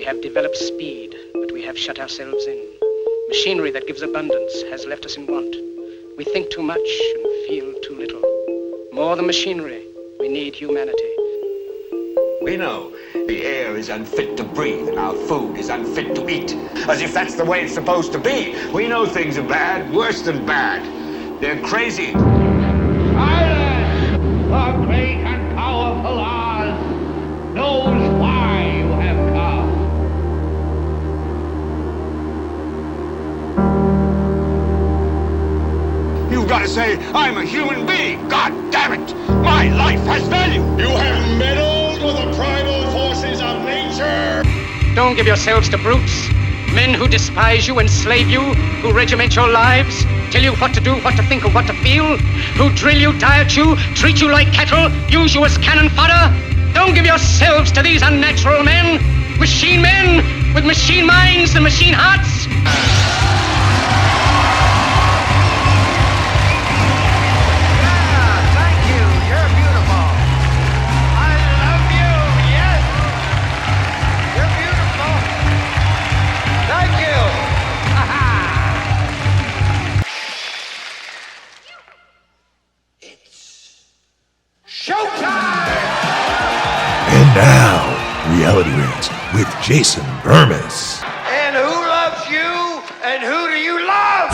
We have developed speed, but we have shut ourselves in. Machinery that gives abundance has left us in want. We think too much and feel too little. More than machinery, we need humanity. We know the air is unfit to breathe and our food is unfit to eat. As if that's the way it's supposed to be. We know things are bad, worse than bad. They're crazy. Silence! The great and powerful Oz knows why you have come. You've got to say, I'm a human being. God damn it. My life has value. You have meddled with the primal forces of nature. Don't give yourselves to brutes. Men who despise you, enslave you, who regiment your lives, tell you what to do, what to think, or what to feel, who drill you, diet you, treat you like cattle, use you as cannon fodder. Don't give yourselves to these unnatural men with machine minds and machine hearts. And now, Reality Rants with Jason Bermas. And who loves you? And who do you love?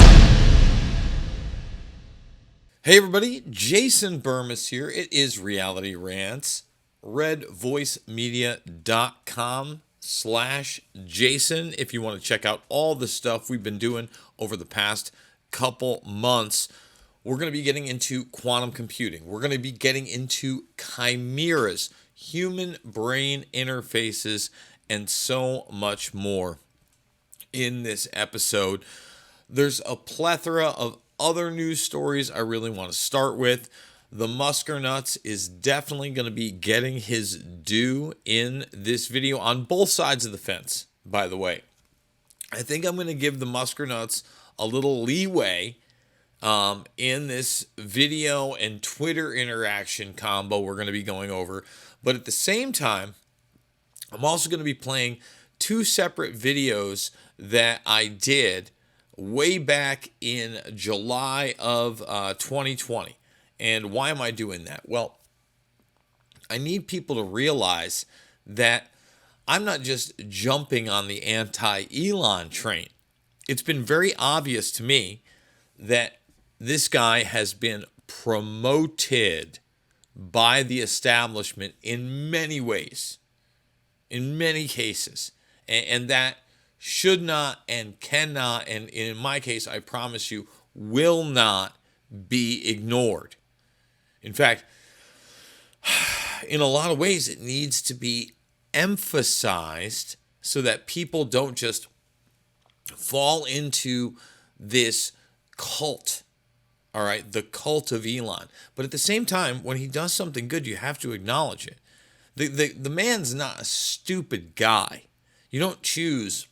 Hey everybody, Jason Bermas here. It is Reality Rants. redvoicemedia.com/Jason if you want to check out all the stuff we've been doing over the past couple months. We're going to be getting into quantum computing. We're going to be getting into chimeras, human brain interfaces, and so much more in this episode. There's a plethora of other news stories I really want to start with. The Muskernuts is definitely going to be getting his due in this video on both sides of the fence, by the way. I think I'm going to give the Muskernuts a little leeway in this video and Twitter interaction combo we're going to be going over. But at the same time, I'm also going to be playing two separate videos that I did way back in July of 2020. And why am I doing that? Well, I need people to realize that I'm not just jumping on the anti-Elon train. It's been very obvious to me that this guy has been promoted by the establishment in many ways, in many cases, and that should not and cannot, and in my case, I promise you, will not be ignored. In fact, in a lot of ways, it needs to be emphasized so that people don't just fall into this cult. All right, the cult of Elon. But at the same time, when he does something good, you have to acknowledge it. The man's not a stupid guy. You don't choose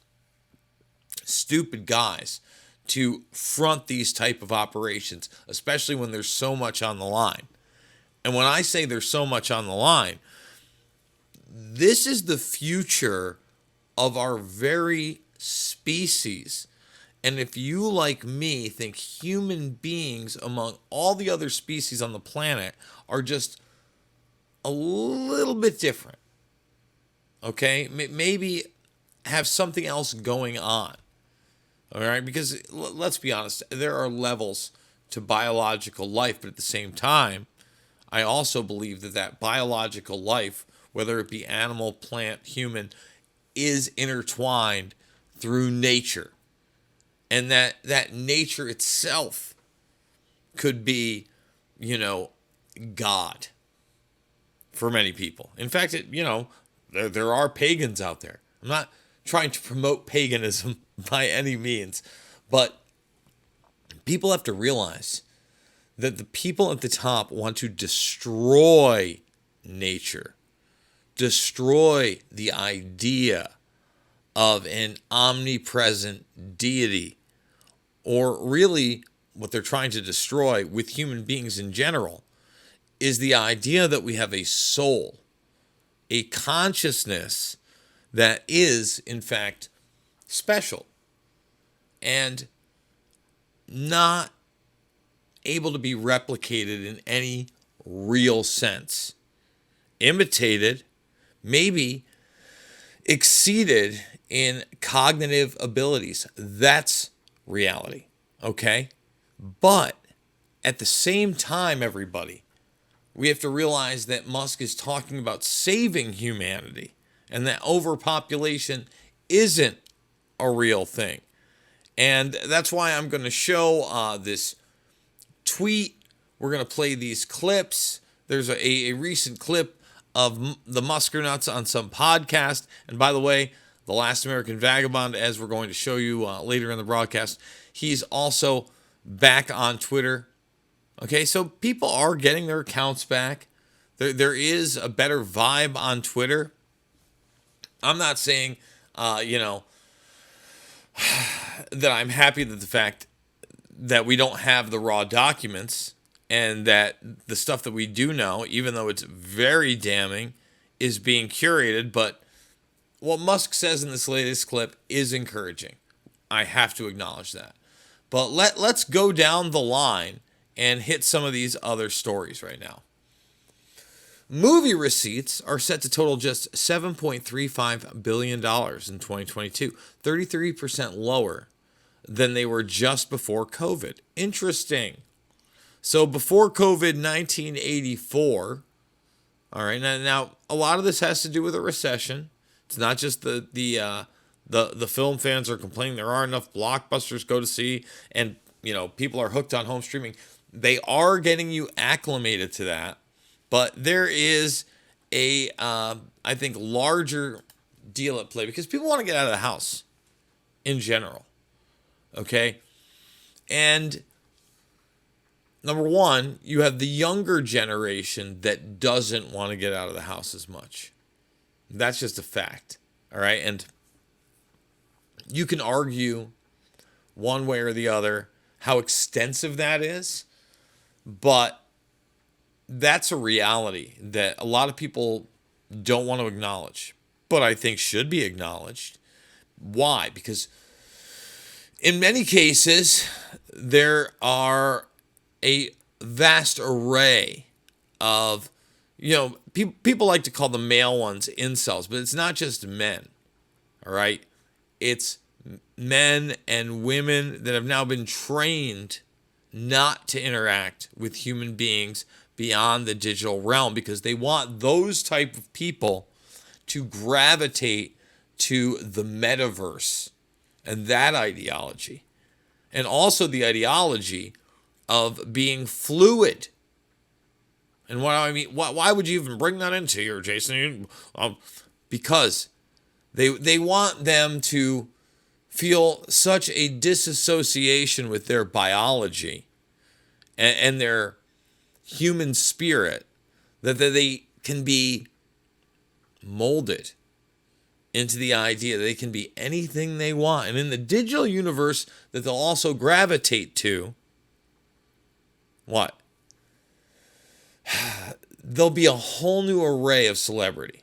stupid guys to front these type of operations, especially when there's so much on the line. And when I say there's so much on the line, this is the future of our very species. And if you, like me, think human beings among all the other species on the planet are just a little bit different, okay? Maybe have something else going on, all right? Because let's be honest, there are levels to biological life, but at the same time, I also believe that biological life, whether it be animal, plant, human, is intertwined through nature. And that nature itself could be, God for many people. In fact, there are pagans out there. I'm not trying to promote paganism by any means, but people have to realize that the people at the top want to destroy nature, destroy the idea of an omnipresent deity, or really what they're trying to destroy with human beings in general is the idea that we have a soul, a consciousness that is, in fact, special and not able to be replicated in any real sense. Imitated, maybe exceeded in cognitive abilities. That's reality, okay? But at the same time, everybody, we have to realize that Musk is talking about saving humanity and that overpopulation isn't a real thing. And that's why I'm going to show this tweet. We're going to play these clips. There's a recent clip of the Muskernauts on some podcast. And by the way, The Last American Vagabond, as we're going to show you later in the broadcast, he's also back on Twitter. Okay, so people are getting their accounts back. There is a better vibe on Twitter. I'm not saying, that I'm happy that the fact that we don't have the raw documents and that the stuff that we do know, even though it's very damning, is being curated. But what Musk says in this latest clip is encouraging. I have to acknowledge that. But let's go down the line and hit some of these other stories right now. Movie receipts are set to total just $7.35 billion in 2022, 33% lower than they were just before COVID. Interesting. So before COVID, 1984. All right, now a lot of this has to do with a recession. It's not just the film fans are complaining there aren't enough blockbusters to go to see, and people are hooked on home streaming. They are getting you acclimated to that, but there is a I think larger deal at play because people want to get out of the house in general. Okay, and number one, you have the younger generation that doesn't want to get out of the house as much. That's just a fact. All right. And you can argue one way or the other how extensive that is, but that's a reality that a lot of people don't want to acknowledge, but I think should be acknowledged. Why? Because in many cases, there are a vast array of, people like to call the male ones incels, but it's not just men, all right? It's men and women that have now been trained not to interact with human beings beyond the digital realm because they want those type of people to gravitate to the metaverse and that ideology. And also the ideology of being fluid. And what I mean, why would you even bring that into here, Jason? Because they want them to feel such a disassociation with their biology and their human spirit that they can be molded into the idea that they can be anything they want. And in the digital universe that they'll also gravitate to, what? There'll be a whole new array of celebrity.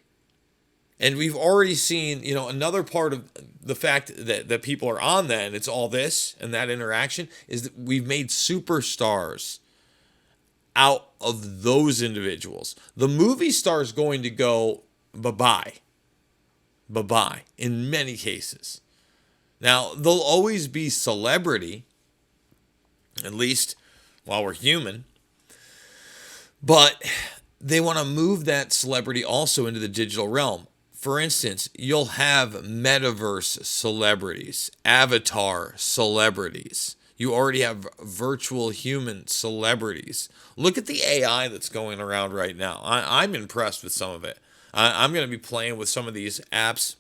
And we've already seen, another part of the fact that people are on that, and it's all this and that interaction, is that we've made superstars out of those individuals. The movie star is going to go bye-bye. Bye-bye in many cases. Now, there'll always be celebrity, at least while we're human, but they want to move that celebrity also into the digital realm. For instance, you'll have metaverse celebrities, avatar celebrities. You already have virtual human celebrities. Look at the AI that's going around right now. I'm impressed with some of it. I'm going to be playing with some of these apps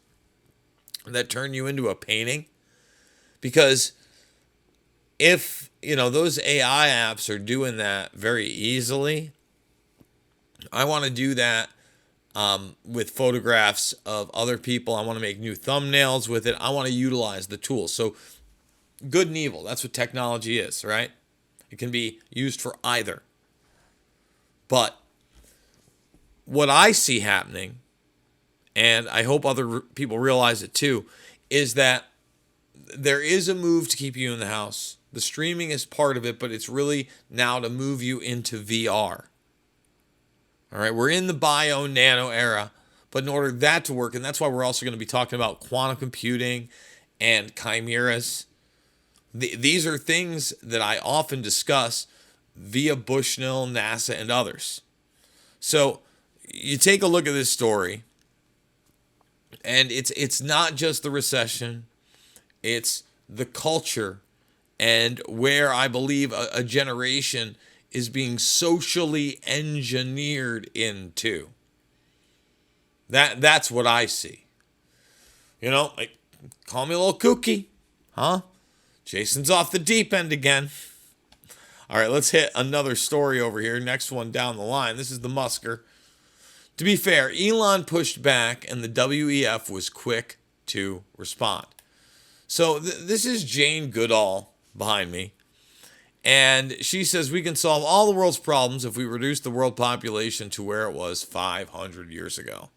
that turn you into a painting. Because if, those AI apps are doing that very easily, I want to do that with photographs of other people. I want to make new thumbnails with it. I want to utilize the tools. So good and evil, that's what technology is, right? It can be used for either. But what I see happening, and I hope other people realize it too, is that there is a move to keep you in the house. The streaming is part of it, but it's really now to move you into VR. All right, we're in the bio nano era, but in order for that to work, and that's why we're also going to be talking about quantum computing and chimeras. These are things that I often discuss via Bushnell, NASA, and others. So you take a look at this story, and it's not just the recession, it's the culture, and where I believe a generation is being socially engineered into. That's what I see. You know, like, call me a little kooky, huh? Jason's off the deep end again. All right, let's hit another story over here. Next one down the line. This is the Musker. To be fair, Elon pushed back, and the WEF was quick to respond. So this is Jane Goodall behind me. And she says we can solve all the world's problems if we reduce the world population to where it was 500 years ago.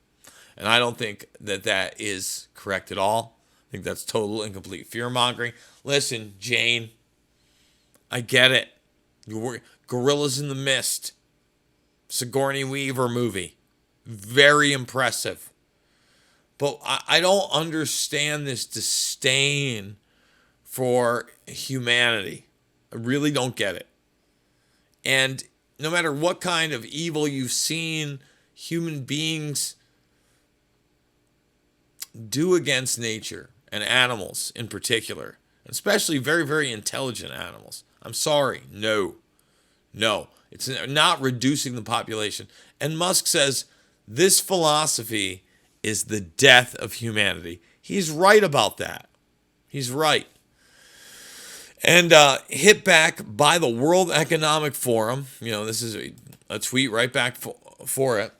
And I don't think that is correct at all. I think that's total and complete fear-mongering. Listen, Jane, I get it. Gorillas in the Mist, Sigourney Weaver movie. Very impressive. But I don't understand this disdain for humanity. I really don't get it. And no matter what kind of evil you've seen human beings do against nature and animals in particular, especially very, very intelligent animals, I'm sorry, no. It's not reducing the population. And Musk says this philosophy is the death of humanity. He's right about that. He's right. And hit back by the World Economic Forum. You know, this is a tweet right back for it.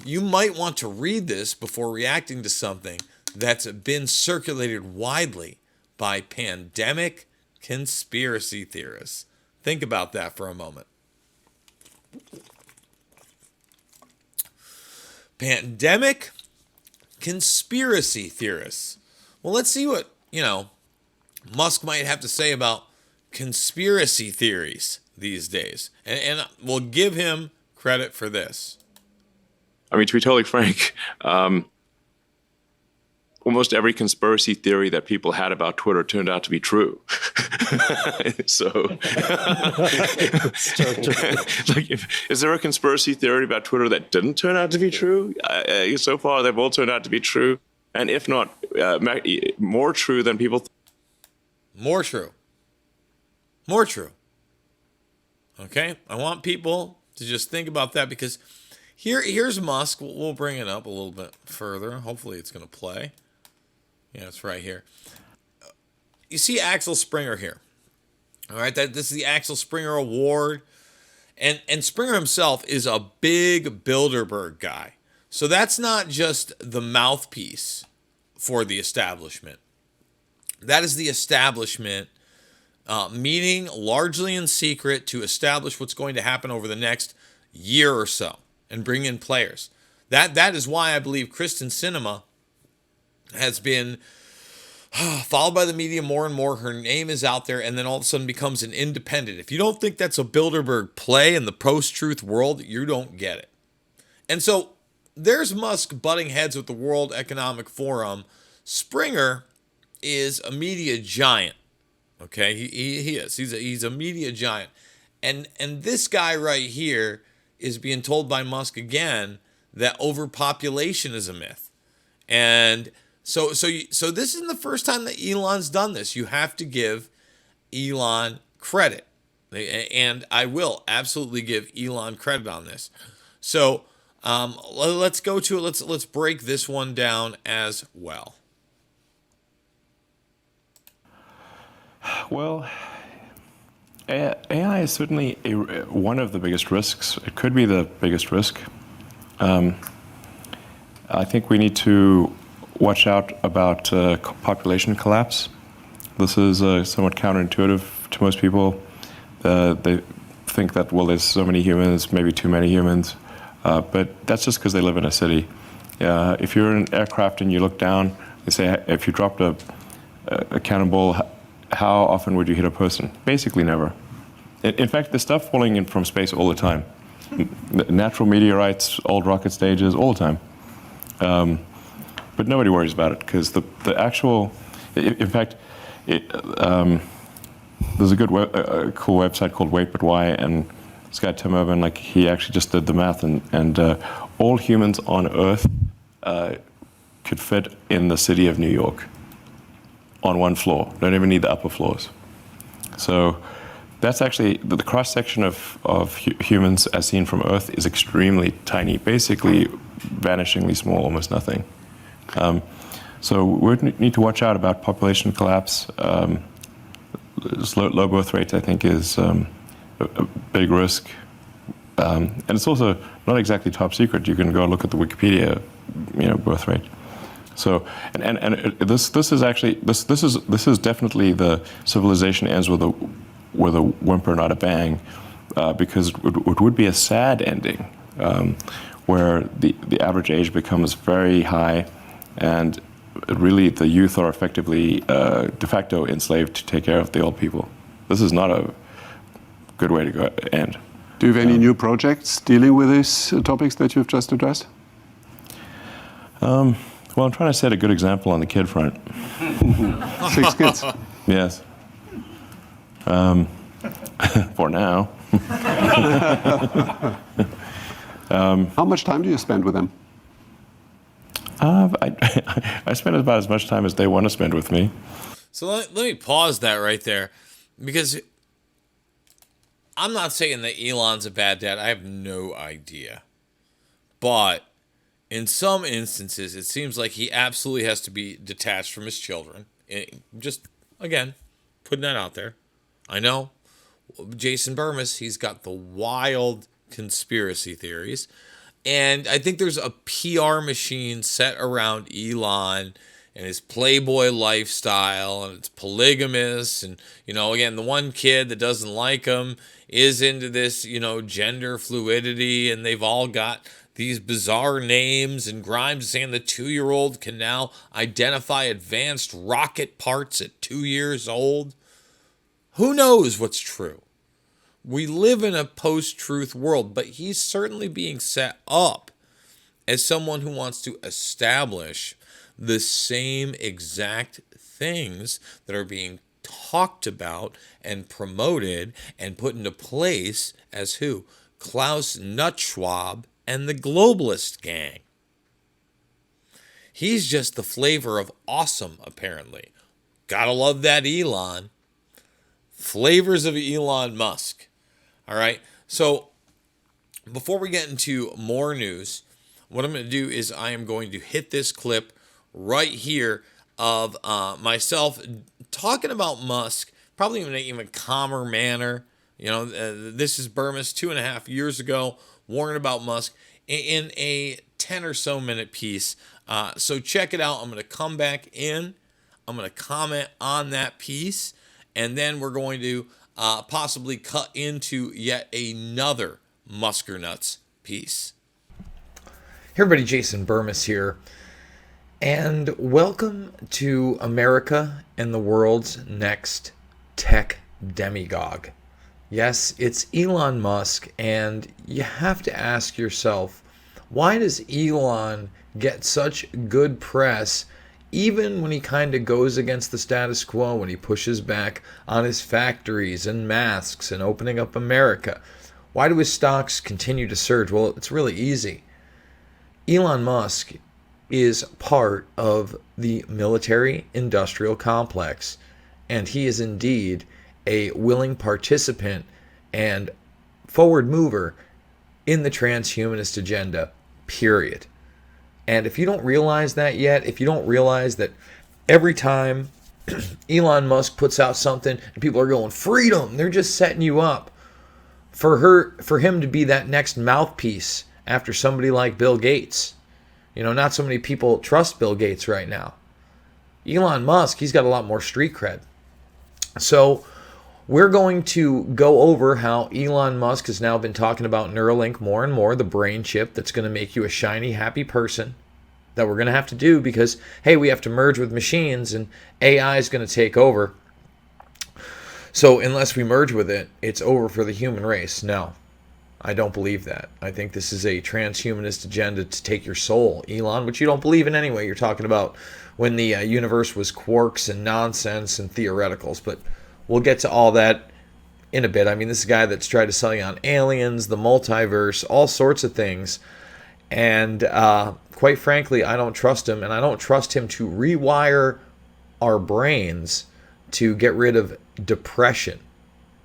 You might want to read this before reacting to something that's been circulated widely by pandemic conspiracy theorists. Think about that for a moment. Pandemic conspiracy theorists. Well, let's see what, Musk might have to say about conspiracy theories these days. And we'll give him credit for this. I mean, to be totally frank, almost every conspiracy theory that people had about Twitter turned out to be true. So, is there a conspiracy theory about Twitter that didn't turn out to be true? So far, they've all turned out to be true. And if not, more true than people think. More true. Okay? I want people to just think about that, because here's Musk. We'll bring it up a little bit further. Hopefully it's going to play. Yeah, it's right here. You see Axel Springer here. All right, this is the Axel Springer Award. And Springer himself is a big Bilderberg guy. So that's not just the mouthpiece for the establishment. That is the establishment meeting largely in secret to establish what's going to happen over the next year or so and bring in players. That is why I believe Kristen Sinema has been followed by the media more and more. Her name is out there, and then all of a sudden becomes an independent. If you don't think that's a Bilderberg play in the post-truth world, you don't get it. And so there's Musk butting heads with the World Economic Forum. Springer is a media giant. Okay, he is. He's a media giant. And this guy right here is being told by Musk again that overpopulation is a myth. And so this isn't the first time that Elon's done this. You have to give Elon credit. And I will absolutely give Elon credit on this. So let's go to it. Let's break this one down as well. Well, AI is certainly one of the biggest risks. It could be the biggest risk. I think we need to watch out about population collapse. This is somewhat counterintuitive to most people. They think that, well, there's so many humans, maybe too many humans. but that's just because they live in a city. If you're in an aircraft and you look down, they say if you dropped a cannonball, how often would you hit a person? Basically never. In fact, there's stuff falling in from space all the time. Natural meteorites, old rocket stages, all the time. But nobody worries about it because the actual, in fact, there's a good cool website called Wait But Why, and this guy Tim Urban, like he actually just did the math, and all humans on Earth could fit in the city of New York on one floor. Don't even need the upper floors. So that's actually the cross section of humans as seen from Earth is extremely tiny, basically vanishingly small, almost nothing. So we need to watch out about population collapse. Low birth rate, I think, is a big risk. And it's also not exactly top secret. You can go look at the Wikipedia, birth rate. So, and this is actually this is definitely the civilization ends with a whimper, not a bang, because it would be a sad ending, where the average age becomes very high, and really the youth are effectively de facto enslaved to take care of the old people. This is not a good way to end. Do you have any new projects dealing with these topics that you've just addressed? Well, I'm trying to set a good example on the kid front. 6 kids. Yes. For now. How much time do you spend with them? I spend about as much time as they want to spend with me. So let me pause that right there, because I'm not saying that Elon's a bad dad. I have no idea. But in some instances, it seems like he absolutely has to be detached from his children. Just, again, putting that out there. I know Jason Bermas, he's got the wild conspiracy theories. And I think there's a PR machine set around Elon and his playboy lifestyle, and it's polygamous. And, again, the one kid that doesn't like him is into this, gender fluidity, and they've all got these bizarre names, and Grimes is saying the 2-year-old can now identify advanced rocket parts at 2 years old. Who knows what's true? We live in a post-truth world, but he's certainly being set up as someone who wants to establish the same exact things that are being talked about and promoted and put into place as who? Klaus Nuttschwab and the globalist gang. He's just the flavor of awesome, apparently. Gotta love that Elon. Flavors of Elon Musk. All right. So before we get into more news, what I'm going to do is I am going to hit this clip right here of myself talking about Musk, probably in an even calmer manner. This is Bermas 2.5 years ago, warning about Musk in a 10 or so minute piece. So check it out. I'm going to come back in. I'm going to comment on that piece, and then we're going to possibly cut into yet another Musker Nuts piece. Hey everybody, Jason Bermas here, and welcome to America and the world's next tech demagogue. Yes, it's Elon Musk, and you have to ask yourself, why does Elon get such good press even when he kind of goes against the status quo, when he pushes back on his factories and masks and opening up America? Why do his stocks continue to surge? Well, it's really easy. Elon Musk is part of the military-industrial complex, and he is indeed a willing participant and forward mover in the transhumanist agenda, period. And if you don't realize that yet, if you don't realize that every time Elon Musk puts out something and people are going, freedom, they're just setting you up for him to be that next mouthpiece after somebody like Bill Gates. Not so many people trust Bill Gates right now. Elon Musk, he's got a lot more street cred. So we're going to go over how Elon Musk has now been talking about Neuralink more and more, the brain chip that's going to make you a shiny, happy person that we're going to have to do because, hey, we have to merge with machines and AI is going to take over. So unless we merge with it, it's over for the human race. No, I don't believe that. I think this is a transhumanist agenda to take your soul, Elon, which you don't believe in anyway. You're talking about when the universe was quarks and nonsense and theoreticals, but we'll get to all that in a bit. I mean, this is a guy that's tried to sell you on aliens, the multiverse, all sorts of things. And quite frankly, I don't trust him. And I don't trust him to rewire our brains to get rid of depression.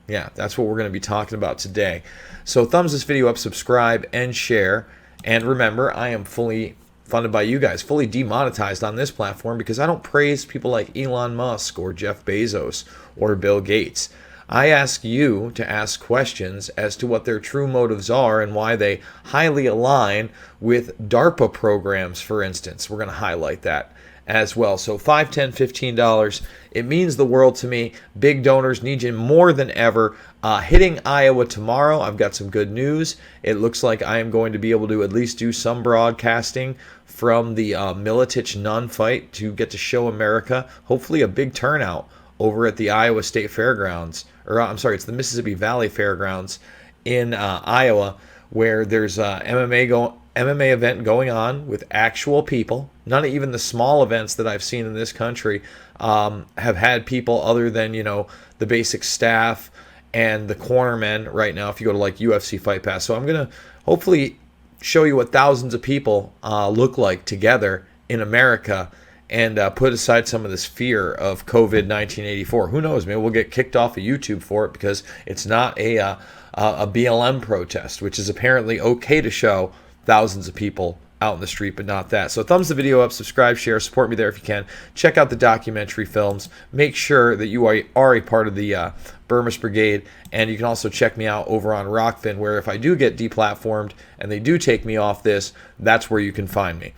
Yeah, that's what we're going to be talking about today. So thumbs this video up, subscribe, and share. And remember, I am fully funded by you guys, fully demonetized on this platform because I don't praise people like Elon Musk or Jeff Bezos or Bill Gates. I ask you to ask questions as to what their true motives are and why they highly align with DARPA programs, for instance. We're going to highlight that as well. So $5, $10, $15, it means the world to me. Big donors need you more than ever. Hitting Iowa tomorrow, I've got some good news. It looks like I am going to be able to at least do some broadcasting from the Militich Nun fight to get to show America, hopefully a big turnout over at the Iowa State Fairgrounds, or I'm sorry, it's the Mississippi Valley Fairgrounds in Iowa, where there's a MMA event going on with actual people. None of even the small events that I've seen in this country have had people other than, you know, the basic staff and the cornermen right now if you go to like UFC Fight Pass. So I'm going to hopefully show you what thousands of people look like together in America and put aside some of this fear of COVID 1984. Who knows? Maybe we'll get kicked off of YouTube for it because it's not a BLM protest, which is apparently okay to show thousands of people out in the street, but not that. So thumbs the video up, subscribe, share, support me there if you can. Check out the documentary films. Make sure that you are a part of the Bermas Brigade, and you can also check me out over on Rockfin, where if I do get deplatformed and they do take me off this, that's where you can find me.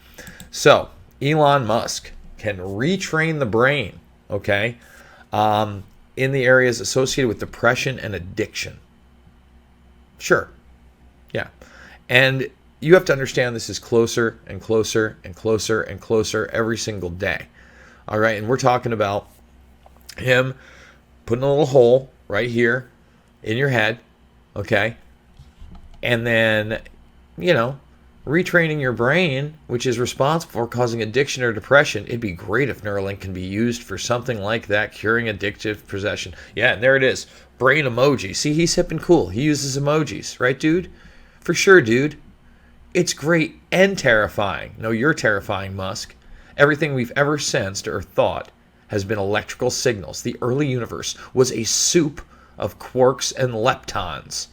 So Elon Musk can retrain the brain, okay, in the areas associated with depression and addiction. Sure. Yeah. And you have to understand this is closer and closer and closer and closer every single day. All right. And we're talking about him putting a little hole right here in your head. Okay. And then, you know, retraining your brain, which is responsible for causing addiction or depression. It'd be great if Neuralink can be used for something like that, curing addictive possession. Yeah, and there it is. Brain emoji. See, he's hip and cool. He uses emojis, right, dude? For sure, dude. It's great and terrifying. No, you're terrifying, Musk. Everything we've ever sensed or thought has been electrical signals. The early universe was a soup of quarks and leptons.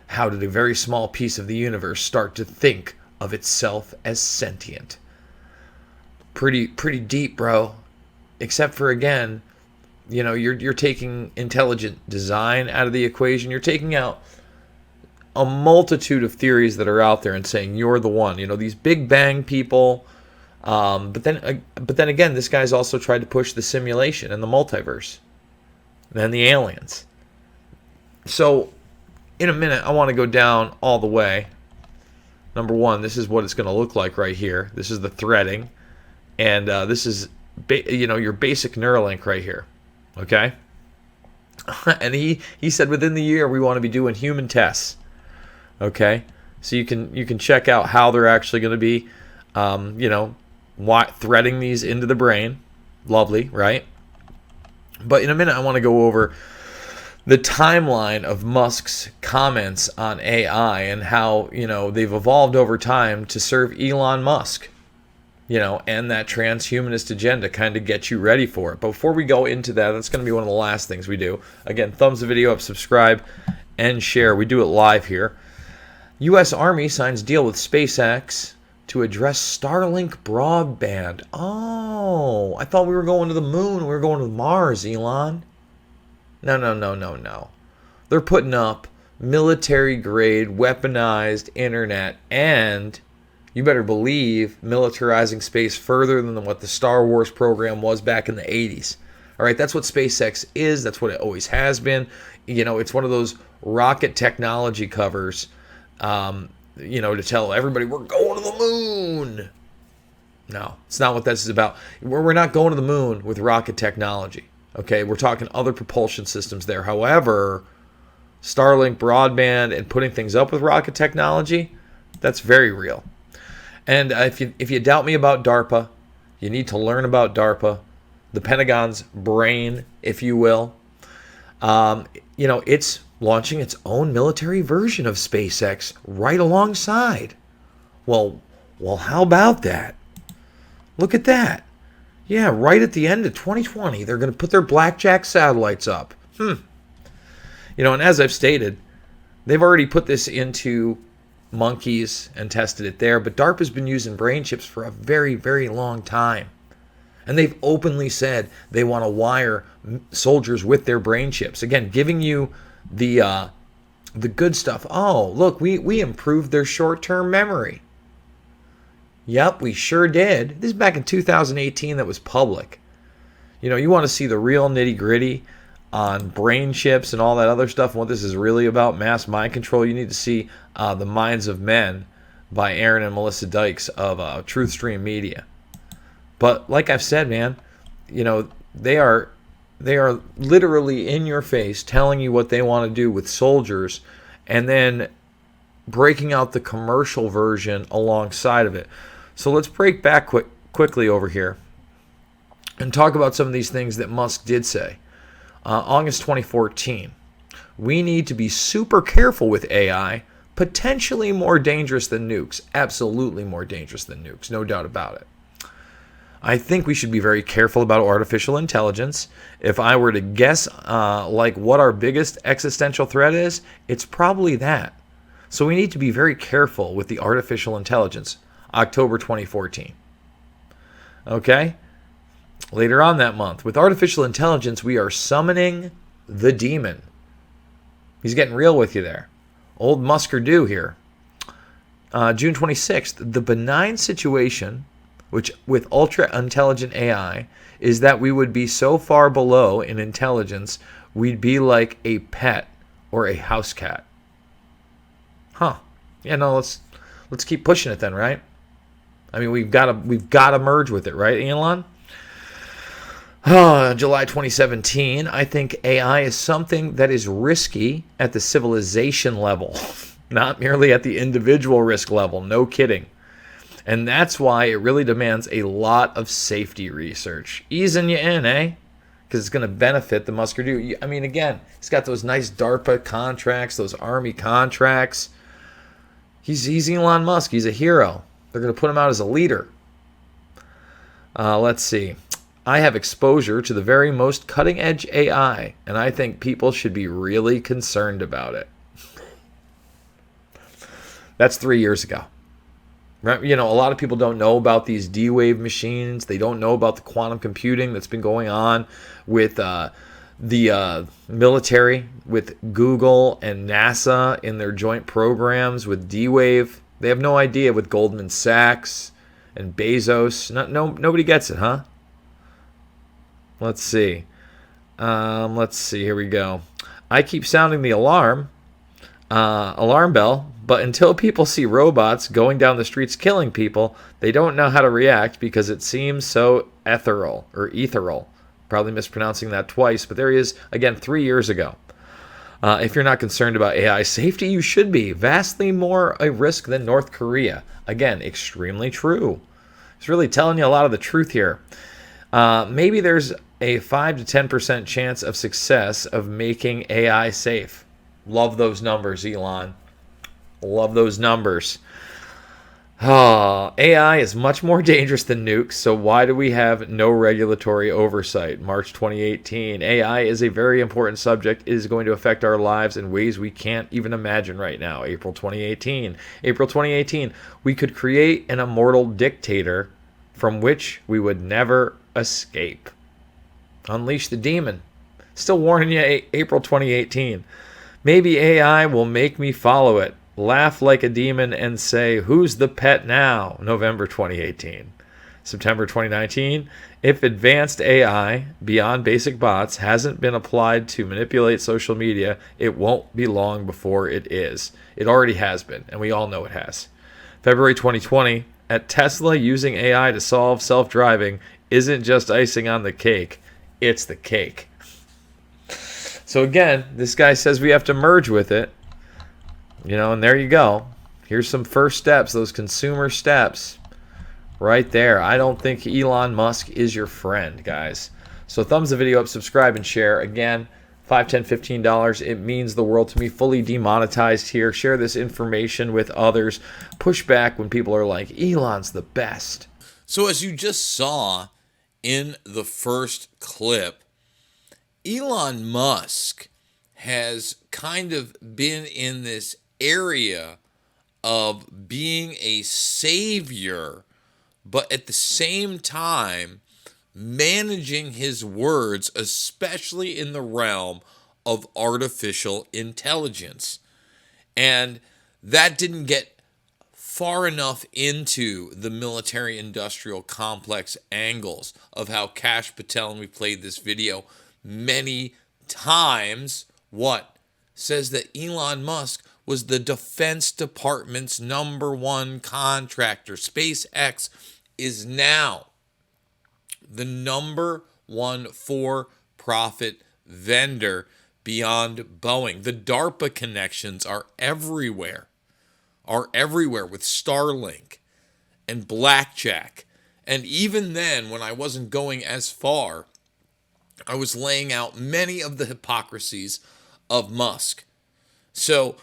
How did a very small piece of the universe start to think of itself as sentient? Pretty deep, bro. Except for, again, you know, you're taking intelligent design out of the equation. You're taking out a multitude of theories that are out there and saying you're the one. You know, these Big Bang people. But then again, this guy's also tried to push the simulation and the multiverse, and then the aliens. So in a minute, I want to go down all the way. Number one, this is what it's going to look like right here. This is the threading, and this is your basic Neuralink right here. Okay, and he said within the year we want to be doing human tests. Okay, so you can check out how they're actually going to be, threading these into the brain. Lovely, right? But in a minute, I want to go over the timeline of Musk's comments on AI and how, they've evolved over time to serve Elon Musk, and that transhumanist agenda, kind of get you ready for it. But before we go into that, that's going to be one of the last things we do. Again, thumbs the video up, subscribe, and share. We do it live here. U.S. Army signs deal with SpaceX to address Starlink broadband. Oh, I thought we were going to the moon. We were going to Mars, Elon. No. They're putting up military-grade, weaponized internet, and you better believe militarizing space further than what the Star Wars program was back in the 80s. All right, that's what SpaceX is. That's what it always has been. You know, it's one of those rocket technology covers, to tell everybody we're going to the moon. No, it's not what this is about. We're not going to the moon with rocket technology. Okay, we're talking other propulsion systems there. However, Starlink broadband and putting things up with rocket technology, that's very real. And if you doubt me about DARPA, you need to learn about DARPA, the Pentagon's brain, if you will. It's launching its own military version of SpaceX right alongside. Well, how about that? Look at that. Yeah, right at the end of 2020, they're going to put their Blackjack satellites up. And as I've stated, they've already put this into monkeys and tested it there, but DARPA's been using brain chips for a very, very long time. And they've openly said they want to wire soldiers with their brain chips. Again, giving you the good stuff. Oh, look, we improved their short-term memory. Yep, we sure did. This is back in 2018 that was public. You want to see the real nitty-gritty on brain chips and all that other stuff, and what this is really about, mass mind control. You need to see The Minds of Men by Aaron and Melissa Dykes of Truth Stream Media. But like I've said, man, they are literally in your face telling you what they want to do with soldiers and then breaking out the commercial version alongside of it. So let's break back quickly over here and talk about some of these things that Musk did say. August 2014, we need to be super careful with AI, potentially more dangerous than nukes. Absolutely more dangerous than nukes, no doubt about it. I think we should be very careful about artificial intelligence. If I were to guess what our biggest existential threat is, it's probably that. So we need to be very careful with the artificial intelligence. October 2014. Okay? Later on that month, with artificial intelligence, we are summoning the demon. He's getting real with you there. Old Musker do here. June 26th, the benign situation which with ultra-intelligent AI is that we would be so far below in intelligence, we'd be like a pet or a house cat. Huh. Yeah, no, let's keep pushing it then, right? I mean, we've got to merge with it, right, Elon? July 2017, I think AI is something that is risky at the civilization level, not merely at the individual risk level. No kidding. And that's why it really demands a lot of safety research. Easing you in, eh? Because it's going to benefit the Musker dude. I mean, again, he's got those nice DARPA contracts, those Army contracts. He's Elon Musk. He's a hero. They're going to put him out as a leader. Let's see. I have exposure to the very most cutting-edge AI, and I think people should be really concerned about it. That's 3 years ago. Right? A lot of people don't know about these D-Wave machines. They don't know about the quantum computing that's been going on with the military, with Google and NASA in their joint programs with D-Wave. They have no idea with Goldman Sachs and Bezos. Nobody gets it, huh? Let's see. Here we go. I keep sounding the alarm bell, but until people see robots going down the streets killing people, they don't know how to react because it seems so ethereal. Probably mispronouncing that twice, but there he is, again, 3 years ago. If you're not concerned about AI safety, you should be. Vastly more a risk than North Korea. Again, extremely true. It's really telling you a lot of the truth here. Maybe there's a 5 to 10% chance of success of making AI safe. Love those numbers, Elon. Love those numbers. AI is much more dangerous than nukes, so why do we have no regulatory oversight? March 2018. AI is a very important subject. It is going to affect our lives in ways we can't even imagine right now. April 2018. April 2018. We could create an immortal dictator from which we would never escape. Unleash the demon. Still warning you, April 2018. Maybe AI will make me follow it. Laugh like a demon and say, who's the pet now? November 2018. September 2019, if advanced AI beyond basic bots hasn't been applied to manipulate social media, it won't be long before it is. It already has been, and we all know it has. February 2020, at Tesla, using AI to solve self-driving isn't just icing on the cake, it's the cake. So again, this guy says we have to merge with it. And there you go. Here's some first steps, those consumer steps right there. I don't think Elon Musk is your friend, guys. So thumbs the video up, subscribe, and share. Again, $5, $10, $15. It means the world to me. Fully demonetized here. Share this information with others. Push back when people are like, Elon's the best. So as you just saw in the first clip, Elon Musk has kind of been in this area of being a savior, but at the same time managing his words, especially in the realm of artificial intelligence. And that didn't get far enough into the military-industrial complex angles of how Kash Patel, and we played this video many times, says that Elon Musk was the Defense Department's #1 contractor. SpaceX is now the #1 for-profit vendor beyond Boeing. The DARPA connections are everywhere with Starlink and Blackjack. And even then, when I wasn't going as far, I was laying out many of the hypocrisies of Musk. So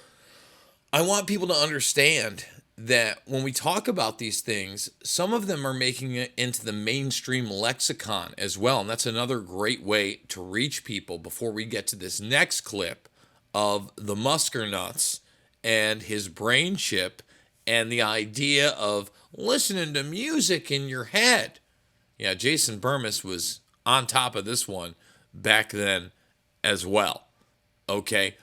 I want people to understand that when we talk about these things, some of them are making it into the mainstream lexicon as well. And that's another great way to reach people before we get to this next clip of the Muskernuts and his brain chip and the idea of listening to music in your head. Yeah, Jason Bermas was on top of this one back then as well. Okay?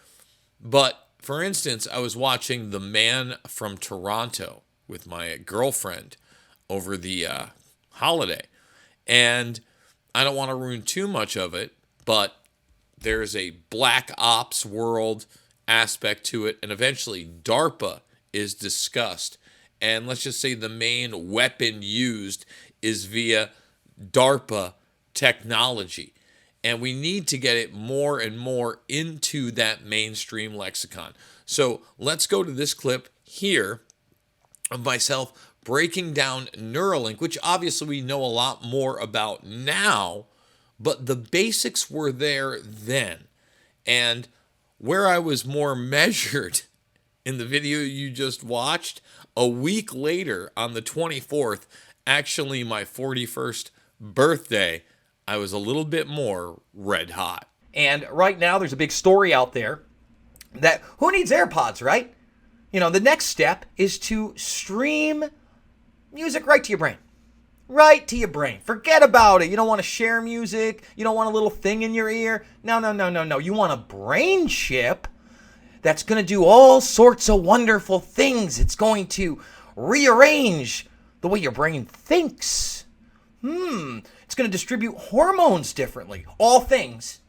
But for instance, I was watching The Man from Toronto with my girlfriend over the holiday. And I don't want to ruin too much of it, but there's a black ops world aspect to it. And eventually DARPA is discussed. And let's just say the main weapon used is via DARPA technology. And we need to get it more and more into that mainstream lexicon. So let's go to this clip here of myself breaking down Neuralink, which obviously we know a lot more about now, but the basics were there then. And where I was more measured in the video you just watched, a week later on the 24th, actually my 41st birthday, I was a little bit more red hot. And right now there's a big story out there that who needs AirPods, right? The next step is to stream music right to your brain. Right to your brain. Forget about it. You don't want to share music. You don't want a little thing in your ear. No. You want a brain chip that's going to do all sorts of wonderful things. It's going to rearrange the way your brain thinks. It's going to distribute hormones differently. All things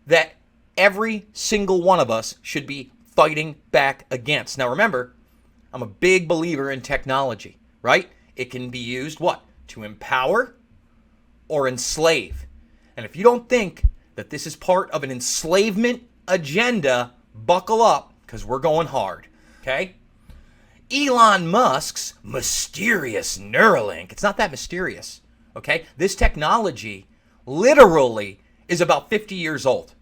that every single one of us should be fighting back against. Now remember, I'm a big believer in technology, right? It can be used, to empower or enslave. And if you don't think that this is part of an enslavement agenda, buckle up, because we're going hard, okay? Elon Musk's mysterious Neuralink. It's not that mysterious. Okay, this technology literally is about 50 years old.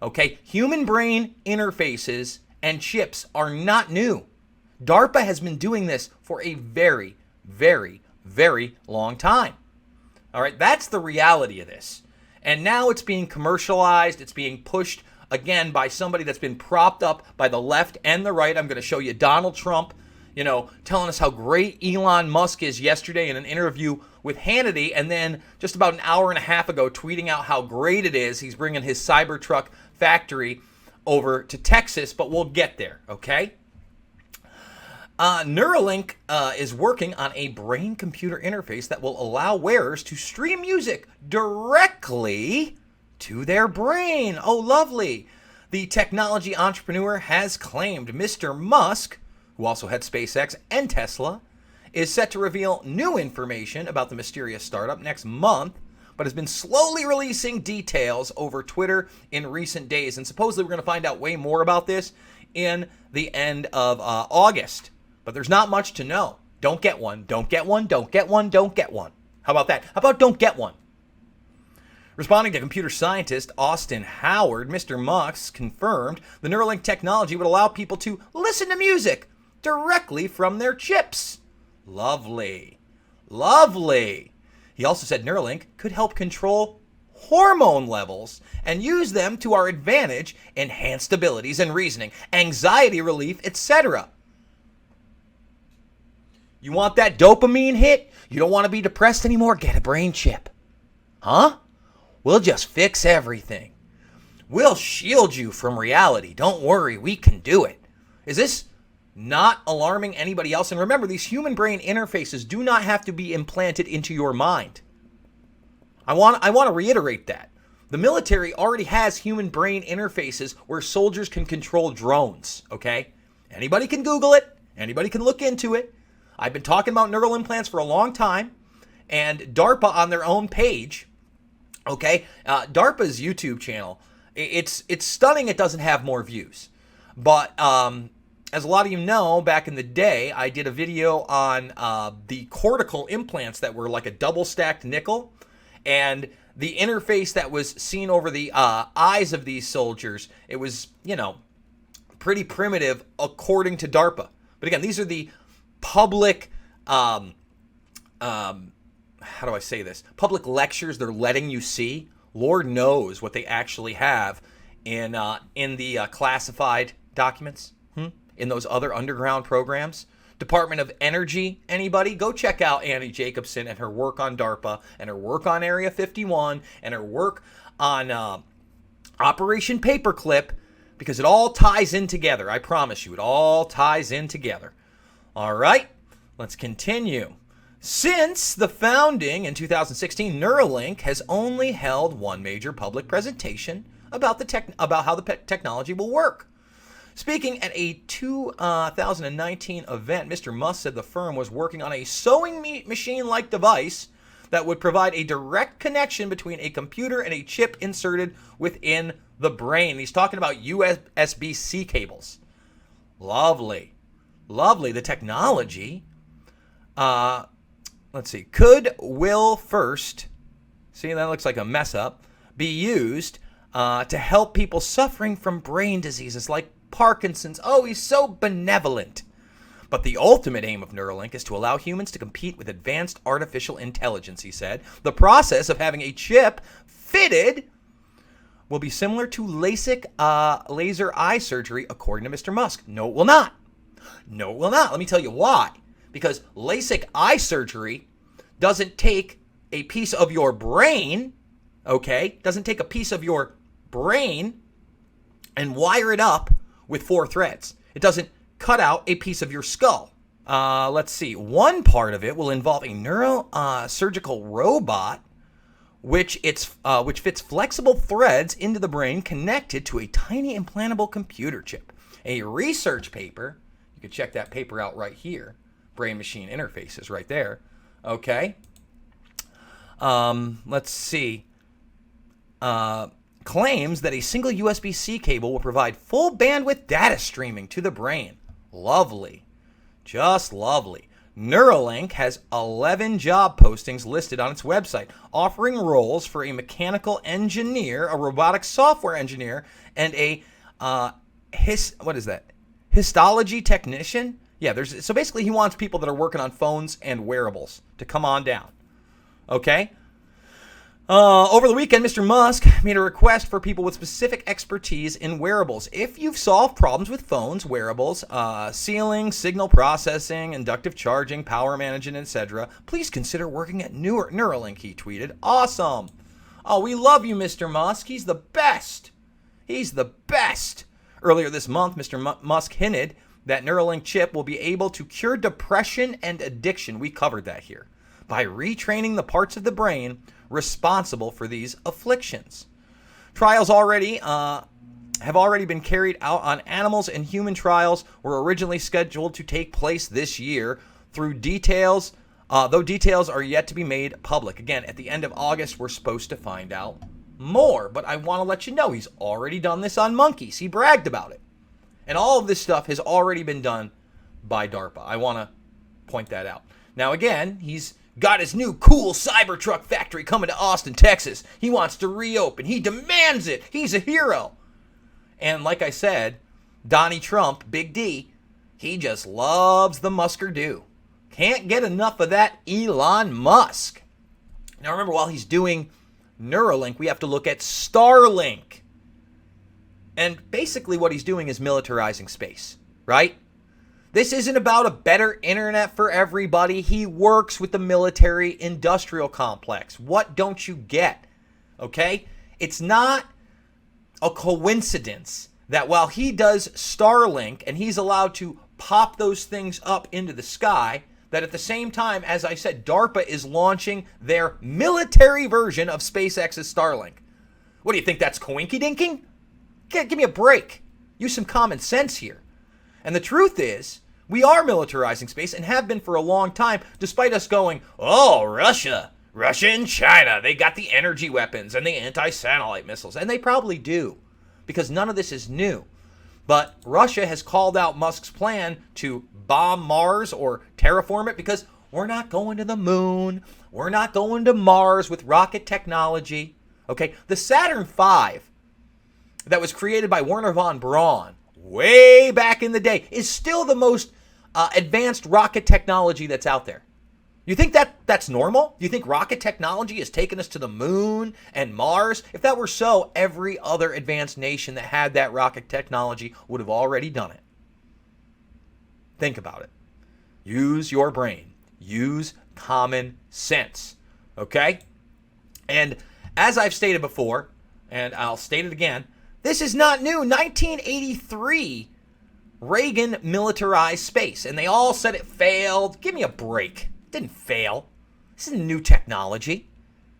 Okay, human brain interfaces and chips are not new. DARPA has been doing this for a very, very, very long time. All right, that's the reality of this. And now it's being commercialized. It's being pushed again by somebody that's been propped up by the left and the right. I'm going to show you Donald Trump, telling us how great Elon Musk is yesterday in an interview with Hannity, and then just about an hour and a half ago tweeting out how great it is. He's bringing his Cybertruck factory over to Texas, but we'll get there, okay? Neuralink is working on a brain-computer interface that will allow wearers to stream music directly to their brain. Oh, lovely. The technology entrepreneur has claimed Mr. Musk, who also had SpaceX and Tesla, is set to reveal new information about the mysterious startup next month, but has been slowly releasing details over Twitter in recent days. And supposedly we're going to find out way more about this in the end of August. But there's not much to know. Don't get one, don't get one, don't get one, don't get one. How about that? How about don't get one? Responding to computer scientist Austin Howard, Mr. Musk confirmed the Neuralink technology would allow people to listen to music directly from their chips. Lovely. Lovely. He also said Neuralink could help control hormone levels and use them to our advantage, enhanced abilities and reasoning, anxiety relief, etc. You want that dopamine hit? You don't want to be depressed anymore? Get a brain chip. Huh? We'll just fix everything. We'll shield you from reality. Don't worry, we can do it. Is this not alarming anybody else? And remember, these human brain interfaces do not have to be implanted into your mind. I want to reiterate that. The military already has human brain interfaces where soldiers can control drones, okay? Anybody can Google it. Anybody can look into it. I've been talking about neural implants for a long time, and DARPA on their own page, okay, DARPA's YouTube channel, it's stunning it doesn't have more views. But as a lot of you know, back in the day, I did a video on the cortical implants that were like a double-stacked nickel, and the interface that was seen over the eyes of these soldiers, it was, you know, pretty primitive according to DARPA. But again, these are the public, how do I say this? Public lectures they're letting you see. Lord knows what they actually have in the classified documents, in those other underground programs. Department of Energy, anybody? Go check out Annie Jacobson and her work on DARPA and her work on Area 51 and her work on Operation Paperclip, because it all ties in together. I promise you, it all ties in together. All right, let's continue. Since the founding in 2016, Neuralink has only held one major public presentation about how the technology will work. Speaking at a 2019 event, Mr. Musk said the firm was working on a sewing machine-like device that would provide a direct connection between a computer and a chip inserted within the brain. He's talking about USB-C cables. Lovely. Lovely. The technology, let's see, will first, see, that looks like a mess up, be used to help people suffering from brain diseases like Parkinson's. Oh, he's so benevolent. But the ultimate aim of Neuralink is to allow humans to compete with advanced artificial intelligence, he said. The process of having a chip fitted will be similar to LASIK laser eye surgery, according to Mr. Musk. No, it will not. No, it will not. Let me tell you why. Because LASIK eye surgery doesn't take a piece of your brain, okay? Doesn't take a piece of your brain and wire it up with 4 threads. It doesn't cut out a piece of your skull. Let's see. One part of it will involve a neurosurgical robot, which fits flexible threads into the brain connected to a tiny implantable computer chip. A research paper, you can check that paper out right here. Brain-machine interfaces right there. Okay. Let's see. Claims that a single USB-C cable will provide full bandwidth data streaming to the brain. Lovely. Just lovely. Neuralink has 11 job postings listed on its website, offering roles for a mechanical engineer, a robotic software engineer, and a histology technician. Yeah, so basically he wants people that are working on phones and wearables to come on down. Okay? Over the weekend, Mr. Musk made a request for people with specific expertise in wearables. If you've solved problems with phones, wearables, sealing, signal processing, inductive charging, power management, etc., please consider working at Neuralink, he tweeted. Awesome. Oh, we love you, Mr. Musk. He's the best. He's the best. Earlier this month, Mr. Musk hinted that Neuralink chip will be able to cure depression and addiction. We covered that here. By retraining the parts of the brain responsible for these afflictions. Trials have already been carried out on animals, and human trials were originally scheduled to take place this year. Though details are yet to be made public. Again, at the end of August, we're supposed to find out more. But I want to let you know he's already done this on monkeys. He bragged about it. And all of this stuff has already been done by DARPA. I want to point that out. Now, again, he's got his new cool Cybertruck factory coming to Austin, Texas. He wants to reopen. He demands it. He's a hero. And like I said, Donnie Trump, Big D, he just loves the Musker-do. Can't get enough of that Elon Musk. Now remember, while he's doing Neuralink, we have to look at Starlink. And basically what he's doing is militarizing space, right? This isn't about a better internet for everybody. He works with the military industrial complex. What don't you get? Okay? It's not a coincidence that while he does Starlink and he's allowed to pop those things up into the sky, that at the same time, as I said, DARPA is launching their military version of SpaceX's Starlink. What do you think, that's coinky-dinking? Give me a break. Use some common sense here. And the truth is, we are militarizing space and have been for a long time, despite us going, oh, Russia and China, they got the energy weapons and the anti-satellite missiles. And they probably do, because none of this is new. But Russia has called out Musk's plan to bomb Mars or terraform it, because we're not going to the moon. We're not going to Mars with rocket technology. Okay, the Saturn V that was created by Wernher von Braun way back in the day is still the most advanced rocket technology that's out there. You think that's normal? You think rocket technology has taken us to the moon and Mars? If that were so, every other advanced nation that had that rocket technology would have already done it. Think about it. Use your brain. Use common sense. Okay? And as I've stated before, and I'll state it again, this is not new. 1983, Reagan militarized space, and they all said it failed. Give me a break. It didn't fail. This isn't new technology.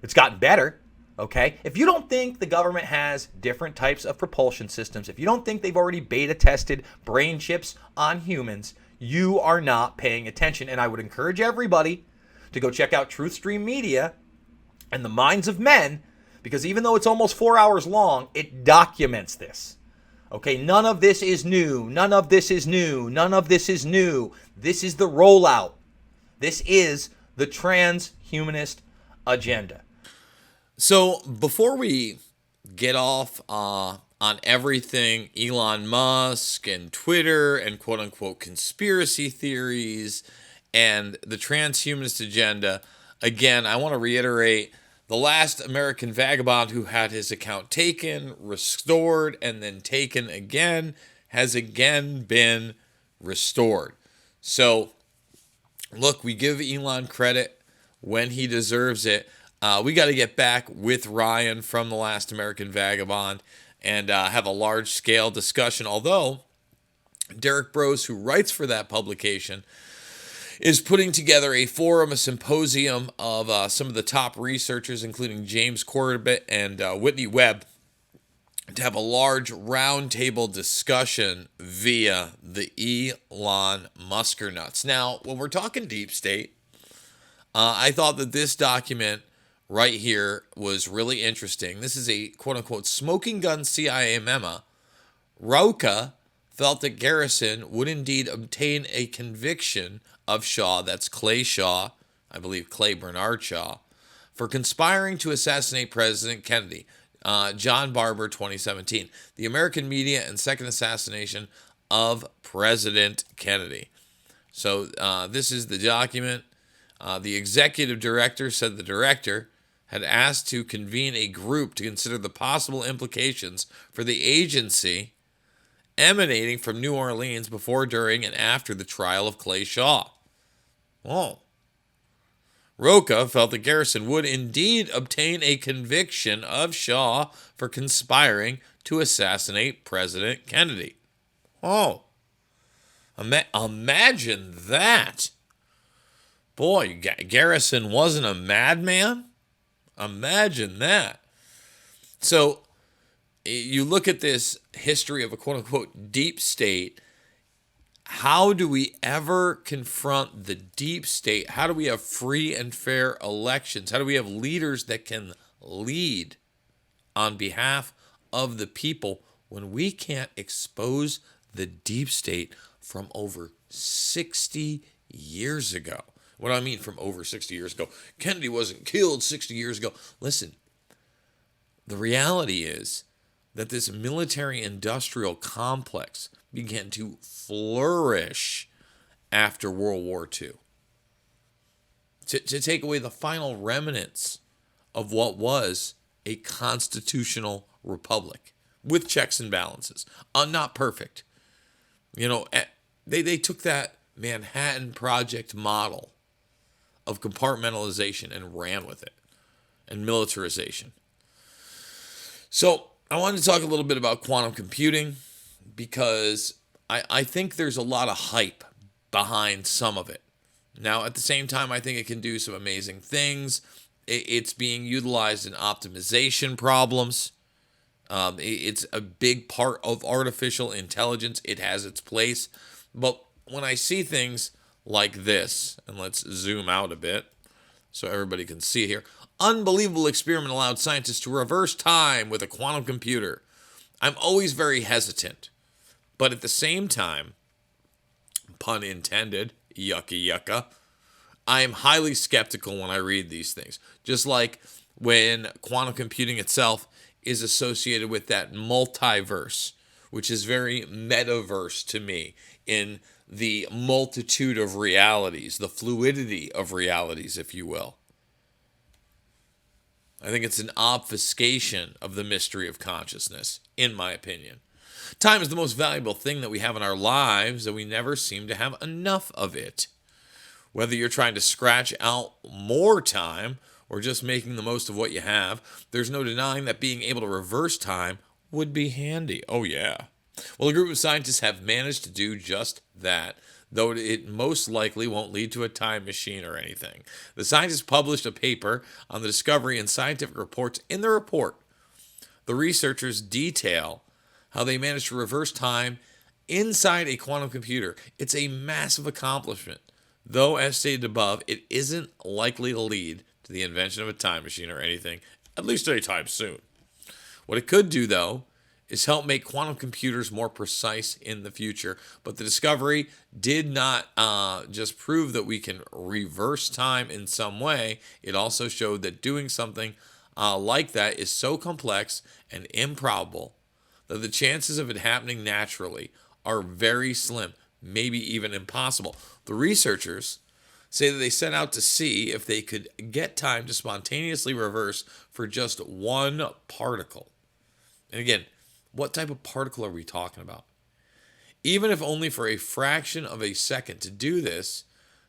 It's gotten better, okay? If you don't think the government has different types of propulsion systems, if you don't think they've already beta tested brain chips on humans, you are not paying attention. And I would encourage everybody to go check out TruthStream Media and The Minds of Men, because even though it's almost 4 hours long, it documents this. Okay, none of this is new. None of this is new. None of this is new. This is the rollout. This is the transhumanist agenda. So before we get off on everything Elon Musk and Twitter and quote-unquote conspiracy theories and the transhumanist agenda, again, I want to reiterate, the last American vagabond who had his account taken, restored, and then taken again has again been restored. So, look, we give Elon credit when he deserves it. We got to get back with Ryan from the last American vagabond and have a large-scale discussion. Although, Derek Brose, who writes for that publication, is putting together a forum, a symposium of some of the top researchers, including James Corbett and Whitney Webb, to have a large roundtable discussion via the Elon Musker nuts. Now, when we're talking deep state, I thought that this document right here was really interesting. This is a quote-unquote smoking gun CIA memo. Roca felt that Garrison would indeed obtain a conviction of Shaw, that's Clay Shaw, I believe Clay Bernard Shaw, for conspiring to assassinate President Kennedy. John Barber, 2017. The American Media and Second Assassination of President Kennedy. So this is the document. The executive director said the director had asked to convene a group to consider the possible implications for the agency emanating from New Orleans before, during, and after the trial of Clay Shaw. Oh. Roca felt that Garrison would indeed obtain a conviction of Shaw for conspiring to assassinate President Kennedy. Oh. Imagine that. Boy, Garrison wasn't a madman? Imagine that. So you look at this history of a quote-unquote deep state. How do we ever confront the deep state? How do we have free and fair elections? How do we have leaders that can lead on behalf of the people when we can't expose the deep state from over 60 years ago? What do I mean from over 60 years ago? Kennedy wasn't killed 60 years ago. Listen, the reality is that this military-industrial complex began to flourish after World War II. To take away the final remnants of what was a constitutional republic with checks and balances. Not perfect. You know, they took that Manhattan Project model of compartmentalization and ran with it, and militarization. So I wanted to talk a little bit about quantum computing because I think there's a lot of hype behind some of it. Now, at the same time, I think it can do some amazing things. It's being utilized in optimization problems. It's a big part of artificial intelligence. It has its place. But when I see things like this, and let's zoom out a bit so everybody can see here. Unbelievable experiment allowed scientists to reverse time with a quantum computer. I'm always very hesitant. But at the same time, pun intended, yucca yucca, I am highly skeptical when I read these things. Just like when quantum computing itself is associated with that multiverse, which is very metaverse to me, in the multitude of realities, the fluidity of realities, if you will. I think it's an obfuscation of the mystery of consciousness, in my opinion. Time is the most valuable thing that we have in our lives, and we never seem to have enough of it. Whether you're trying to scratch out more time or just making the most of what you have, there's no denying that being able to reverse time would be handy. Oh, yeah. Well, a group of scientists have managed to do just that, though it most likely won't lead to a time machine or anything. The scientists published a paper on the discovery in Scientific Reports. In the report, the researchers detail how they managed to reverse time inside a quantum computer. It's a massive accomplishment, though, as stated above, it isn't likely to lead to the invention of a time machine or anything, at least anytime soon. What it could do, though, is help make quantum computers more precise in the future. But the discovery did not just prove that we can reverse time in some way. It also showed that doing something like that is so complex and improbable that the chances of it happening naturally are very slim, maybe even impossible. The researchers say that they set out to see if they could get time to spontaneously reverse for just one particle. And again, what type of particle are we talking about? Even if only for a fraction of a second. To do this,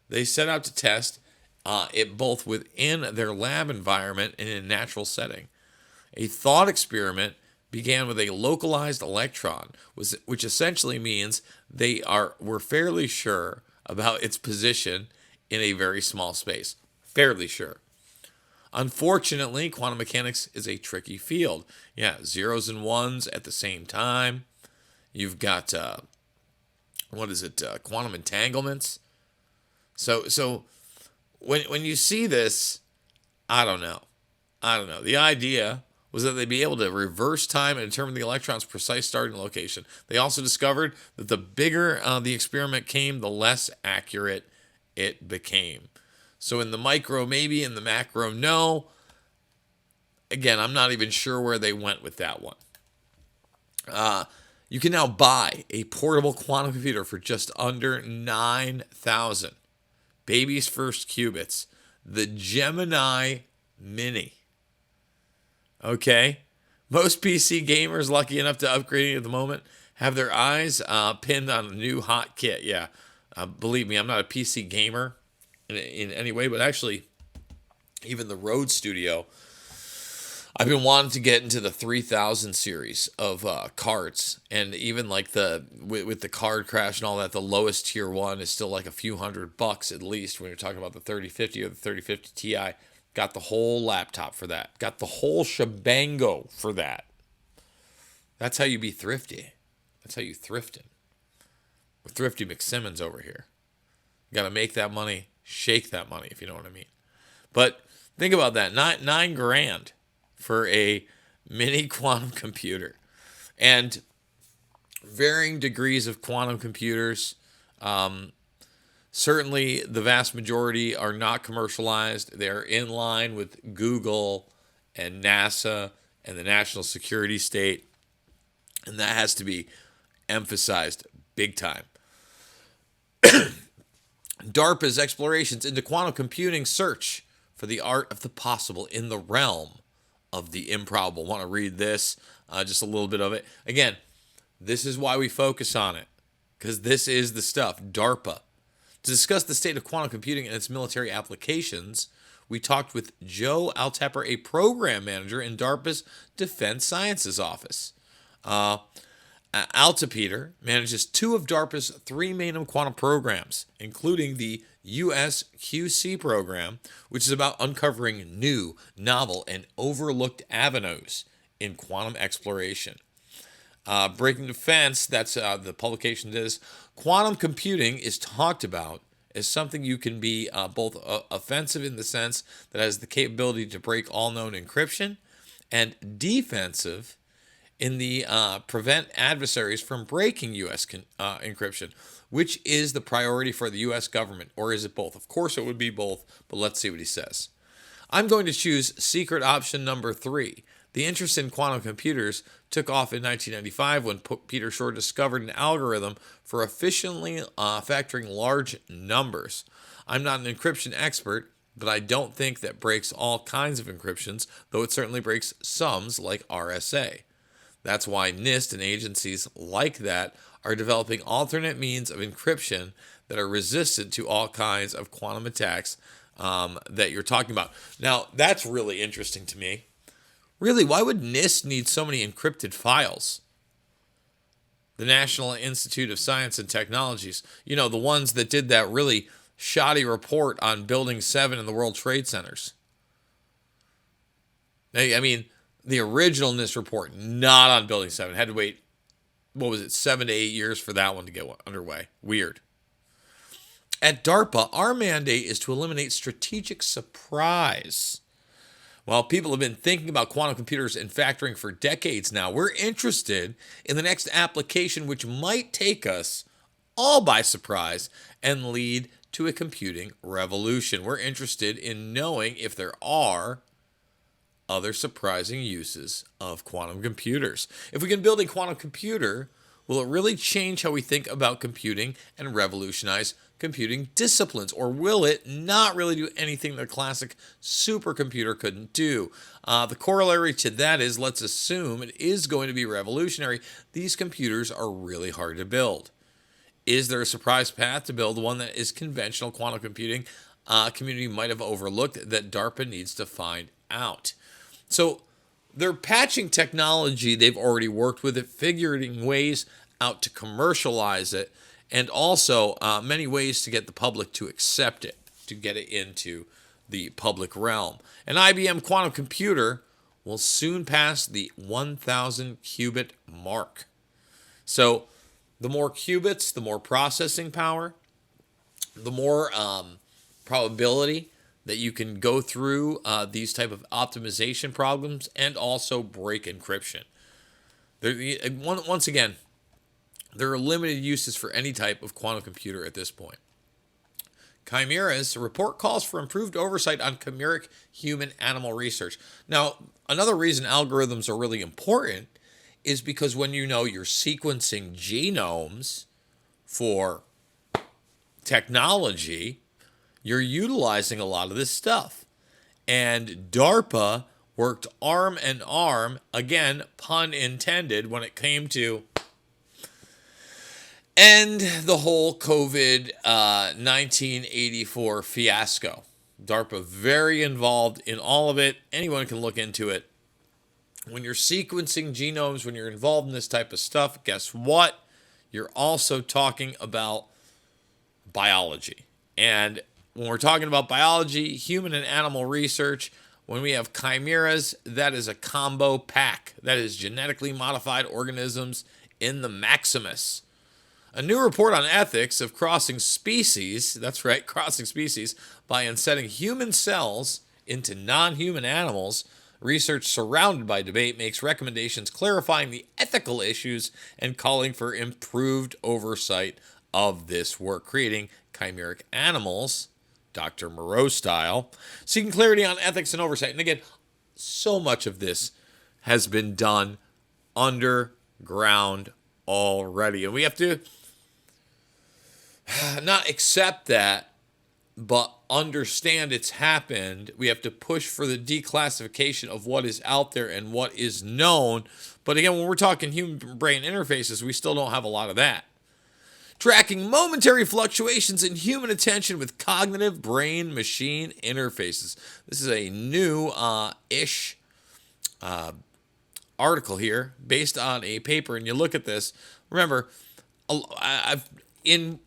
they set out to test it both within their lab environment and in a natural setting. A thought experiment began with a localized electron, which essentially means were fairly sure about its position in a very small space. Fairly sure. Unfortunately, quantum mechanics is a tricky field. Yeah, zeros and ones at the same time. You've got, quantum entanglements. So when you see this, I don't know. The idea was that they'd be able to reverse time and determine the electron's precise starting location. They also discovered that the bigger the experiment came, the less accurate it became. So in the micro, maybe. In the macro, no. Again, I'm not even sure where they went with that one. You can now buy a portable quantum computer for just under $9,000. Baby's first qubits. The Gemini Mini. Okay? Most PC gamers lucky enough to upgrade at the moment have their eyes pinned on a new hot kit. Yeah. Believe me, I'm not a PC gamer in any way, but actually, even the Rode Studio, I've been wanting to get into the 3000 series of cards, and even like with the card crash and all that, the lowest tier one is still like a few $100 at least when you're talking about the 3050 or the 3050 Ti. Got the whole laptop for that. Got the whole shebango for that. That's how you be thrifty. That's how you thrifting. We're thrifty McSimmons over here. You got to make that money, shake that money, if you know what I mean. But think about that. Nine grand for a mini quantum computer. And varying degrees of quantum computers. Certainly, the vast majority are not commercialized. They're in line with Google and NASA and the national security state. And that has to be emphasized big time. DARPA's explorations into quantum computing search for the art of the possible in the realm of the improbable. Want to read this? Just a little bit of it. Again, this is why we focus on it, because this is the stuff. DARPA. To discuss the state of quantum computing and its military applications, we talked with Joe Altepper, a program manager in DARPA's Defense Sciences Office. Altepeter manages two of DARPA's three main quantum programs, including the USQC program, which is about uncovering new, novel, and overlooked avenues in quantum exploration. Breaking Defense, that's the publication does. Quantum computing is talked about as something you can be both offensive in the sense that it has the capability to break all known encryption, and defensive in the prevent adversaries from breaking U.S. encryption, which is the priority for the U.S. government, or is it both? Of course it would be both, but let's see what he says. I'm going to choose secret option number 3. The interest in quantum computers took off in 1995 when Peter Shor discovered an algorithm for efficiently factoring large numbers. I'm not an encryption expert, but I don't think that breaks all kinds of encryptions, though it certainly breaks some, like RSA. That's why NIST and agencies like that are developing alternate means of encryption that are resistant to all kinds of quantum attacks that you're talking about. Now, that's really interesting to me. Really, why would NIST need so many encrypted files? The National Institute of Science and Technologies, you know, the ones that did that really shoddy report on Building 7 in the World Trade Centers. I mean, the original NIST report, not on Building 7. Had to wait, 7 to 8 years for that one to get underway. Weird. At DARPA, our mandate is to eliminate strategic surprise. While people have been thinking about quantum computers and factoring for decades now, we're interested in the next application which might take us all by surprise and lead to a computing revolution. We're interested in knowing if there are other surprising uses of quantum computers. If we can build a quantum computer, will it really change how we think about computing and revolutionize computing disciplines? Or will it not really do anything that a classic supercomputer couldn't do? The corollary to that is, let's assume it is going to be revolutionary. These computers are really hard to build. Is there a surprise path to build one that is conventional quantum computing community might have overlooked that DARPA needs to find out? So they're patching technology they've already worked with it, figuring ways out to commercialize it, and also many ways to get the public to accept it, to get it into the public realm. An IBM quantum computer will soon pass the 1,000 qubit mark. So the more qubits, the more processing power, the more probability that you can go through these type of optimization problems and also break encryption. Once again, there are limited uses for any type of quantum computer at this point. Chimeras, a report calls for improved oversight on chimeric human-animal research. Now, another reason algorithms are really important is because when you know you're sequencing genomes for technology, you're utilizing a lot of this stuff. And DARPA worked arm in arm, again, pun intended, when it came to end the whole COVID 1984 fiasco. DARPA very involved in all of it. Anyone can look into it. when you're sequencing genomes, when you're involved in this type of stuff, guess what? You're also talking about biology. And when we're talking about biology, human and animal research, when we have chimeras, that is a combo pack. That is genetically modified organisms in the Maximus. A new report on ethics of crossing species, that's right, crossing species, by insetting human cells into non-human animals, research surrounded by debate, makes recommendations clarifying the ethical issues and calling for improved oversight of this work, creating chimeric animals, Dr. Moreau style, seeking clarity on ethics and oversight. And again, so much of this has been done underground already. And we have to not accept that, but understand it's happened. We have to push for the declassification of what is out there and what is known. But again, when we're talking human brain interfaces, we still don't have a lot of that. Tracking momentary fluctuations in human attention with cognitive brain-machine interfaces. This is a new-ish article here based on a paper. And you look at this. Remember, in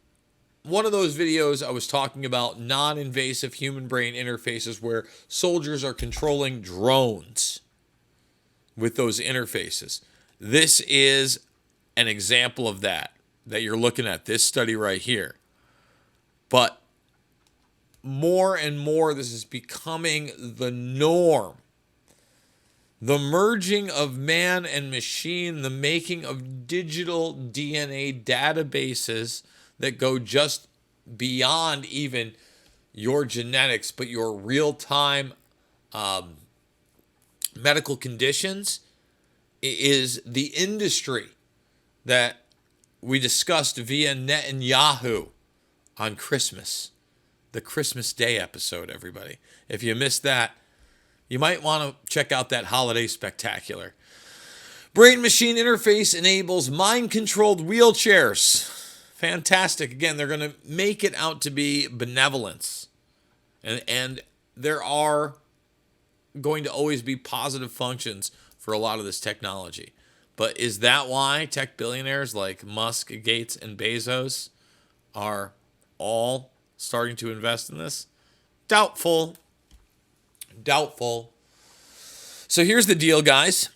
one of those videos, I was talking about non-invasive human brain interfaces where soldiers are controlling drones with those interfaces. This is an example of that you're looking at, this study right here. But more and more, this is becoming the norm. The merging of man and machine, the making of digital DNA databases that go just beyond even your genetics, but your real-time medical conditions, is the industry that we discussed via Netanyahu on Christmas, the Christmas Day episode, everybody. If you missed that, you might want to check out that holiday spectacular. Brain-machine interface enables mind-controlled wheelchairs. Fantastic. Again, they're going to make it out to be benevolence. And there are going to always be positive functions for a lot of this technology. But is that why tech billionaires like Musk, Gates, and Bezos are all starting to invest in this? Doubtful. So here's the deal, guys.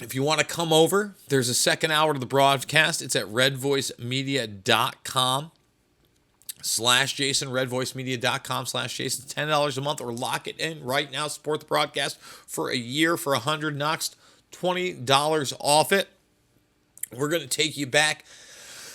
If you want to come over, there's a second hour to the broadcast. It's at redvoicemedia.com/Jason, redvoicemedia.com/Jason. $10 a month, or lock it in right now. Support the broadcast for a year for 100 NOx, $20 off it. We're going to take you back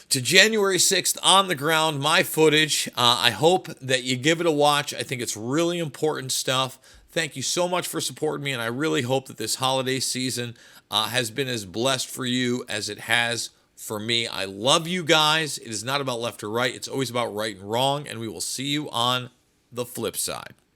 to January 6th on the ground, my footage. I hope that you give it a watch. I think it's really important stuff. Thank you so much for supporting me, and I really hope that this holiday season has been as blessed for you as it has for me. I love you guys. It is not about left or right. It's always about right and wrong, and we will see you on the flip side.